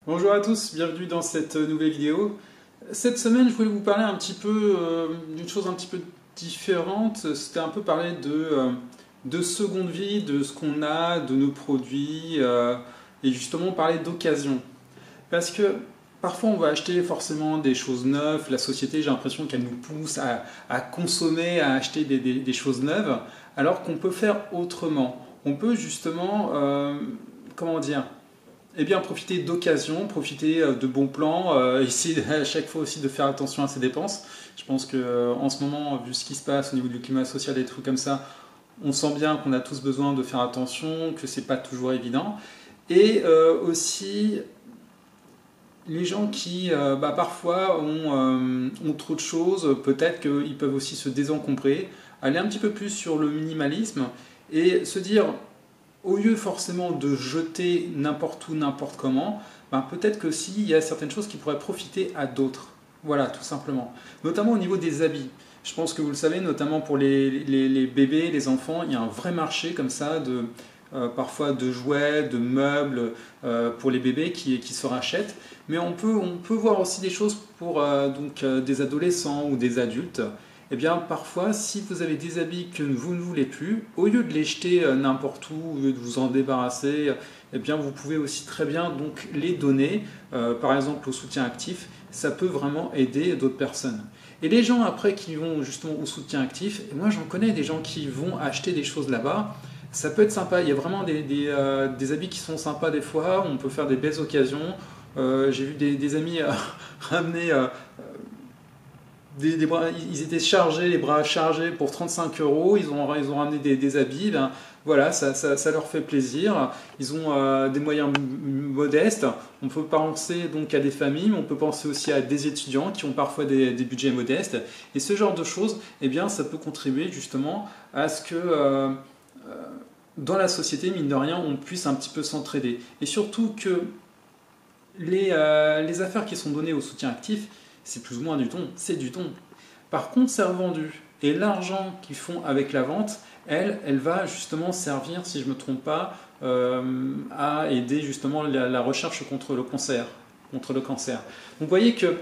Bonjour à tous, bienvenue dans cette nouvelle vidéo. Cette semaine, je voulais vous parler un petit peu d'une chose un petit peu différente. C'était un peu parler de seconde vie, de ce qu'on a, de nos produits, et justement parler d'occasion. Parce que parfois, on va acheter forcément des choses neuves. La société, j'ai l'impression qu'elle nous pousse à consommer, à acheter des choses neuves, alors qu'on peut faire autrement. On peut justement, comment dire, eh bien, profiter d'occasions, profiter de bons plans, essayer à chaque fois aussi de faire attention à ses dépenses. Je pense que en ce moment, vu ce qui se passe au niveau du climat social, des trucs comme ça, on sent bien qu'on a tous besoin de faire attention, que c'est pas toujours évident. Et aussi, les gens qui parfois ont trop de choses, peut-être qu'ils peuvent aussi se désencombrer, aller un petit peu plus sur le minimalisme et se dire au lieu forcément de jeter n'importe où, n'importe comment, peut-être que s'il y a certaines choses qui pourraient profiter à d'autres. Voilà, tout simplement. Notamment au niveau des habits. Je pense que vous le savez, notamment pour les bébés, les enfants, il y a un vrai marché comme ça parfois de jouets, de meubles pour les bébés qui se rachètent. Mais on peut voir aussi des choses pour des adolescents ou des adultes. Eh bien, parfois, si vous avez des habits que vous ne voulez plus, au lieu de les jeter n'importe où, au lieu de vous en débarrasser, eh bien, vous pouvez aussi très bien donc les donner, par exemple au soutien actif. Ça peut vraiment aider d'autres personnes. Et les gens après qui vont justement au soutien actif, et moi j'en connais des gens qui vont acheter des choses là-bas. Ça peut être sympa. Il y a vraiment des habits qui sont sympas des fois. On peut faire des belles occasions. J'ai vu des amis ramener ils étaient chargés, les bras chargés pour 35 euros, ils ont ramené des habits, ben, voilà, ça leur fait plaisir. Ils ont des moyens modestes. On peut penser donc à des familles, mais on peut penser aussi à des étudiants qui ont parfois des budgets modestes. Et ce genre de choses, eh bien, ça peut contribuer justement à ce que dans la société, mine de rien, on puisse un petit peu s'entraider. Et surtout que les affaires qui sont données au soutien actif, c'est plus ou moins du don, c'est du don. Par contre, c'est revendu. Et l'argent qu'ils font avec la vente, elle va justement servir, si je ne me trompe pas, à aider justement la recherche contre le cancer. Donc vous voyez que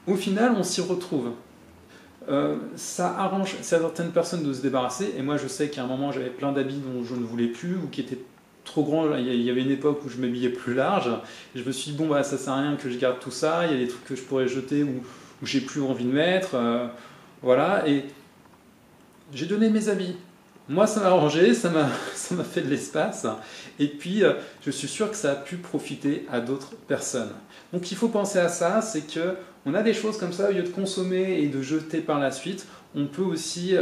au final, on s'y retrouve. Ça arrange certaines personnes de se débarrasser. Et moi, je sais qu'à un moment, j'avais plein d'habits dont je ne voulais plus ou qui étaient trop grands. Il y avait une époque où je m'habillais plus large. Et je me suis dit, bon, ça sert à rien que je garde tout ça. Il y a des trucs que je pourrais jeter ou j'ai plus envie de mettre. Voilà. Et j'ai donné mes habits. Moi, ça m'a arrangé, ça m'a fait de l'espace. Et puis, je suis sûr que ça a pu profiter à d'autres personnes. Donc, il faut penser à ça, c'est que on a des choses comme ça, au lieu de consommer et de jeter par la suite, on peut aussi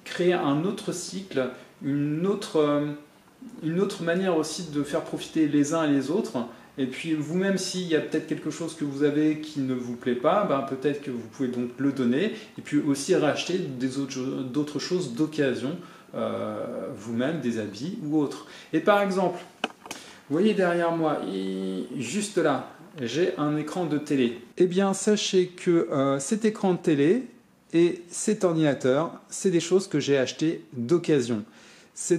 créer un autre cycle, une autre manière aussi de faire profiter les uns et les autres. Et puis vous-même, s'il y a peut-être quelque chose que vous avez qui ne vous plaît pas, peut-être que vous pouvez donc le donner et puis aussi racheter d'autres choses d'occasion, vous-même, des habits ou autres. Et par exemple, vous voyez derrière moi, juste là, j'ai un écran de télé. Eh bien, sachez que cet écran de télé et cet ordinateur, c'est des choses que j'ai achetées d'occasion.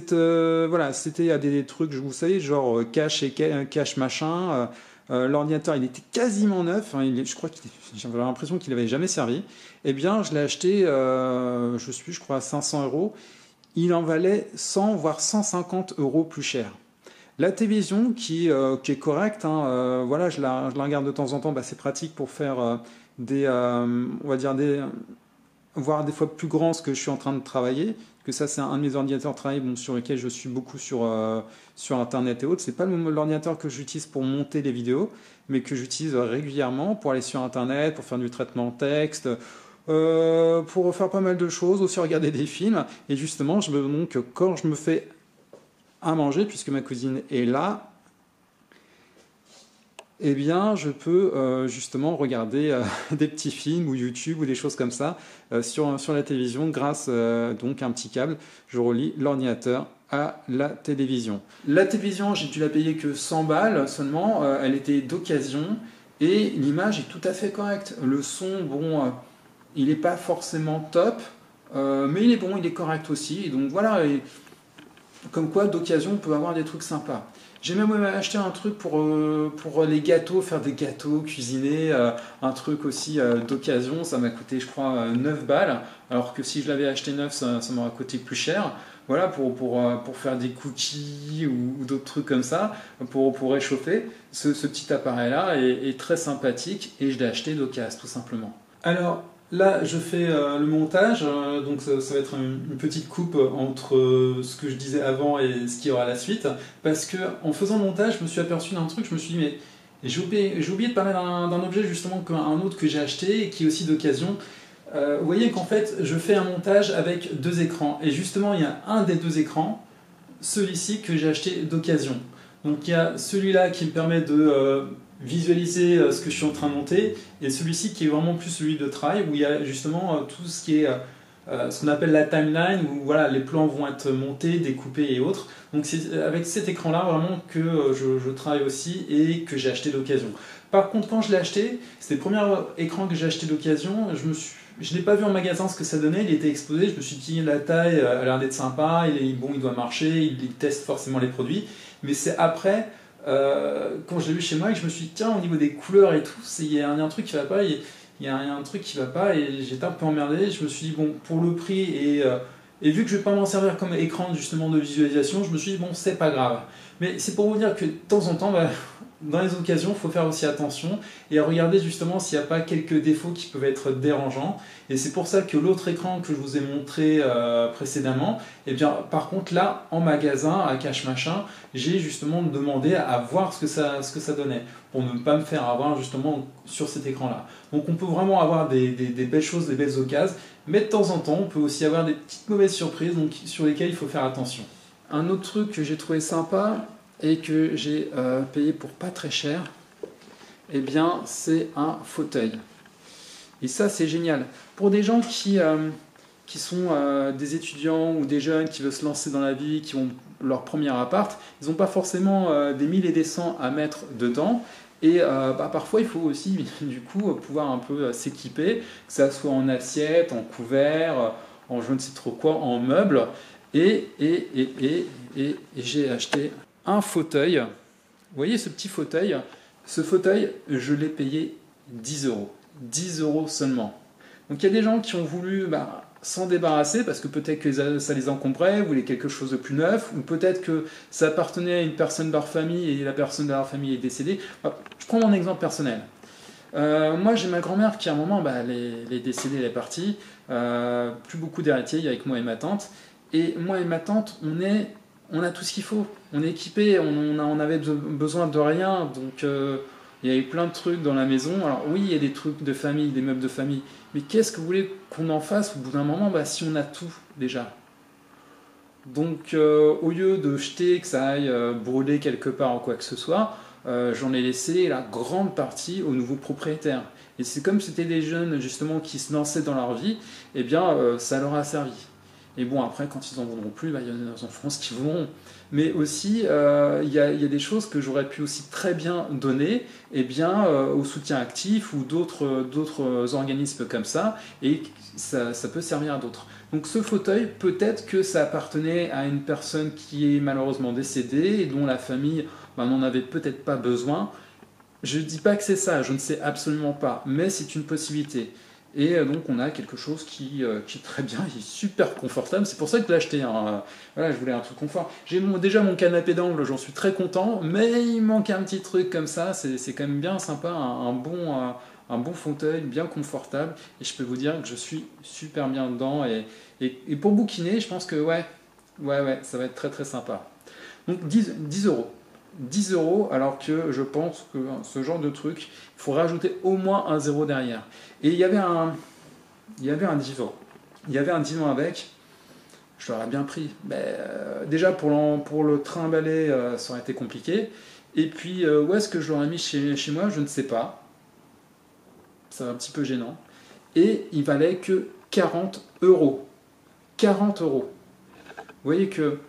Voilà, c'était à des trucs, vous savez, genre cache et cache machin. L'ordinateur, il était quasiment neuf. Hein, je crois j'avais l'impression qu'il n'avait jamais servi. Eh bien, je l'ai acheté, je crois, à 500 euros. Il en valait 100 voire 150 euros plus cher. La télévision qui est correcte, hein, voilà, je la regarde de temps en temps, c'est pratique pour faire on va dire voire des fois plus grand ce que je suis en train de travailler, que ça c'est un de mes ordinateurs de travail sur lequel je suis beaucoup sur internet et autres. C'est pas l'ordinateur que j'utilise pour monter les vidéos, mais que j'utilise régulièrement pour aller sur internet, pour faire du traitement texte, pour faire pas mal de choses, aussi regarder des films. Et justement, donc quand je me fais à manger, puisque ma cousine est là, eh bien, je peux justement regarder des petits films ou YouTube ou des choses comme ça sur la télévision grâce donc à un petit câble. Je relie l'ordinateur à la télévision. La télévision, j'ai dû la payer que 100 balles seulement. Elle était d'occasion et l'image est tout à fait correcte. Le son, bon, il n'est pas forcément top, mais il est bon, il est correct aussi. Et donc voilà, comme quoi d'occasion, on peut avoir des trucs sympas. J'ai même acheté un truc pour les gâteaux, faire des gâteaux, cuisiner, un truc aussi d'occasion, ça m'a coûté je crois 9 balles, alors que si je l'avais acheté neuf, ça m'aurait coûté plus cher. Voilà, pour faire des cookies ou d'autres trucs comme ça, pour réchauffer. Ce petit appareil-là est très sympathique et je l'ai acheté d'occasion, tout simplement. Alors là, je fais le montage, donc ça va être une petite coupe entre ce que je disais avant et ce qu'il y aura à la suite, parce que en faisant le montage, je me suis aperçu d'un truc, je me suis dit, mais j'ai oublié de parler d'un objet justement, un autre que j'ai acheté et qui est aussi d'occasion. Vous voyez qu'en fait, je fais un montage avec deux écrans, et justement, il y a un des deux écrans, celui-ci que j'ai acheté d'occasion. Donc il y a celui-là qui me permet de visualiser ce que je suis en train de monter, et celui-ci qui est vraiment plus celui de travail, où il y a justement tout ce qui est ce qu'on appelle la timeline, où voilà, les plans vont être montés, découpés et autres. Donc c'est avec cet écran-là vraiment que je travaille aussi et que j'ai acheté d'occasion. Par contre, quand je l'ai acheté, c'était le premier écran que j'ai acheté d'occasion, je ne l'ai pas vu en magasin ce que ça donnait, il était exposé, je me suis dit la taille a l'air d'être sympa, il doit marcher, il teste forcément les produits, mais c'est après, quand je l'ai vu chez moi, que je me suis dit tiens, au niveau des couleurs et tout, il y a un truc qui va pas, il y a un truc qui va pas, et j'étais un peu emmerdé, je me suis dit bon, pour le prix et vu que je ne vais pas m'en servir comme écran justement de visualisation, je me suis dit bon, c'est pas grave. Mais c'est pour vous dire que de temps en temps, dans les occasions, il faut faire aussi attention et regarder justement s'il n'y a pas quelques défauts qui peuvent être dérangeants. Et c'est pour ça que l'autre écran que je vous ai montré précédemment, et bien par contre là, en magasin, à Cache Machin, j'ai justement demandé à voir ce que ça donnait, pour ne pas me faire avoir justement sur cet écran-là. Donc on peut vraiment avoir des belles choses, des belles occasions, mais de temps en temps, on peut aussi avoir des petites mauvaises surprises donc, sur lesquelles il faut faire attention. Un autre truc que j'ai trouvé sympa et que j'ai payé pour pas très cher, eh bien c'est un fauteuil. Et ça c'est génial. Pour des gens qui sont des étudiants ou des jeunes qui veulent se lancer dans la vie, qui ont leur premier appart, ils n'ont pas forcément des 1000 et des cents à mettre dedans. Et parfois, il faut aussi du coup pouvoir un peu s'équiper, que ça soit en assiette, en couvert, en je ne sais trop quoi, en meubles. Et j'ai acheté un fauteuil. Vous voyez ce petit fauteuil? Ce fauteuil, je l'ai payé 10 euros. 10 euros seulement. Donc il y a des gens qui ont voulu s'en débarrasser parce que peut-être que ça les encombrait, voulaient quelque chose de plus neuf, ou peut-être que ça appartenait à une personne de leur famille et la personne de leur famille est décédée. Je prends mon exemple personnel. Moi j'ai ma grand-mère qui à un moment elle est décédée, elle est partie, plus beaucoup d'héritiers avec moi et ma tante, et moi et ma tante on a tout ce qu'il faut, on est équipés, on avait besoin de rien, donc il y avait plein de trucs dans la maison. Alors oui, il y a des trucs de famille, des meubles de famille, mais qu'est-ce que vous voulez qu'on en fasse au bout d'un moment si on a tout déjà? Donc au lieu de jeter, que ça aille brûler quelque part ou quoi que ce soit, j'en ai laissé la grande partie aux nouveaux propriétaires. Et c'est comme c'était des jeunes justement qui se lançaient dans leur vie, eh bien ça leur a servi. Et bon, après, quand ils n'en voudront plus, il y en a en France qui voudront. Mais aussi, il y a des choses que j'aurais pu aussi très bien donner au soutien actif ou d'autres organismes comme ça, et ça peut servir à d'autres. Donc ce fauteuil, peut-être que ça appartenait à une personne qui est malheureusement décédée et dont la famille n'en avait peut-être pas besoin. Je ne dis pas que c'est ça, je ne sais absolument pas, mais c'est une possibilité. Et donc on a quelque chose qui est très bien, il est super confortable, c'est pour ça que je l'ai acheté. Voilà, je voulais un truc confort. J'ai déjà mon canapé d'angle, j'en suis très content, mais il manque un petit truc comme ça, c'est quand même bien sympa, un bon fauteuil, bien confortable, et je peux vous dire que je suis super bien dedans, et pour bouquiner, je pense que ouais, ça va être très très sympa. Donc 10 euros. 10 euros, alors que je pense que ce genre de truc, il faut rajouter au moins un zéro derrière. Et il y avait un divan. Il y avait un divan avec, je l'aurais bien pris. Déjà pour le trimballer, ça aurait été compliqué. Et puis où est-ce que je l'aurais mis chez moi, je ne sais pas. C'est un petit peu gênant. Et il valait que 40 euros. 40 euros. Vous voyez que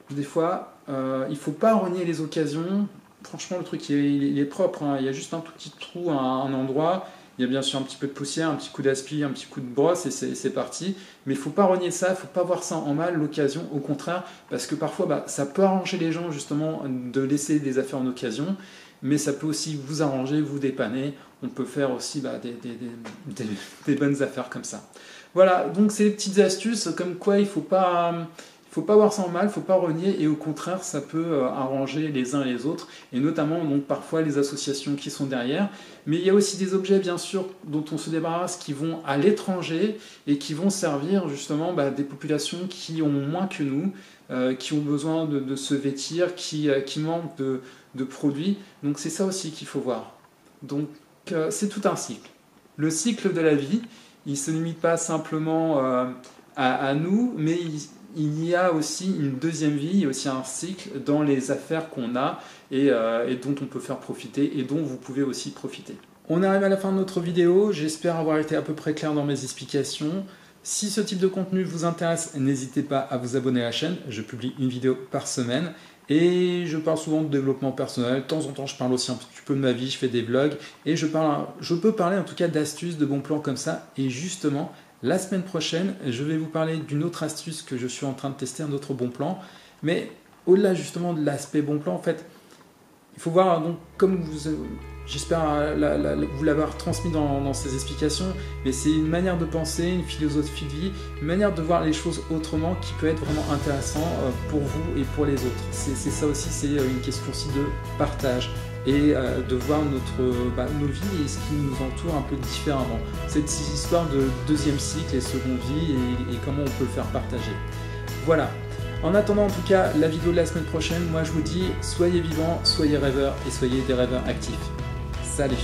des fois, il ne faut pas renier les occasions. Franchement, le truc il est propre, hein. Il y a juste un tout petit trou à un endroit, Il y a bien sûr un petit peu de poussière, un petit coup d'aspi, un petit coup de brosse et c'est parti. Mais il ne faut pas renier ça, il ne faut pas voir ça en mal, l'occasion, au contraire, parce que parfois ça peut arranger les gens justement de laisser des affaires en occasion, mais ça peut aussi vous arranger, vous dépanner. On peut faire aussi des bonnes affaires comme ça. Voilà, donc c'est des petites astuces comme quoi il ne faut pas voir ça en mal, il ne faut pas renier, et au contraire ça peut arranger les uns et les autres, et notamment donc parfois les associations qui sont derrière. Mais il y a aussi des objets bien sûr dont on se débarrasse qui vont à l'étranger et qui vont servir justement des populations qui ont moins que nous, qui ont besoin de se vêtir, qui manquent de produits. Donc c'est ça aussi qu'il faut voir. Donc c'est tout un cycle. Le cycle de la vie, il ne se limite pas simplement à nous, mais il y a aussi une deuxième vie, il y a aussi un cycle dans les affaires qu'on a et dont on peut faire profiter et dont vous pouvez aussi profiter. On arrive à la fin de notre vidéo, j'espère avoir été à peu près clair dans mes explications. Si ce type de contenu vous intéresse, n'hésitez pas à vous abonner à la chaîne, je publie une vidéo par semaine. Et je parle souvent de développement personnel, de temps en temps je parle aussi un petit peu de ma vie, je fais des vlogs, et je peux parler en tout cas d'astuces, de bons plans comme ça. Et justement, la semaine prochaine, je vais vous parler d'une autre astuce que je suis en train de tester, un autre bon plan. Mais au-delà justement de l'aspect bon plan, en fait, il faut voir, donc, comme j'espère vous l'avoir transmis dans ces explications, mais c'est une manière de penser, une philosophie de vie, une manière de voir les choses autrement qui peut être vraiment intéressant pour vous et pour les autres. C'est ça aussi, c'est une question aussi de partage et de voir nos vies et ce qui nous entoure un peu différemment. Cette histoire de deuxième cycle et seconde vie et comment on peut le faire partager. Voilà. En attendant en tout cas la vidéo de la semaine prochaine, moi je vous dis soyez vivants, soyez rêveurs et soyez des rêveurs actifs. Salut!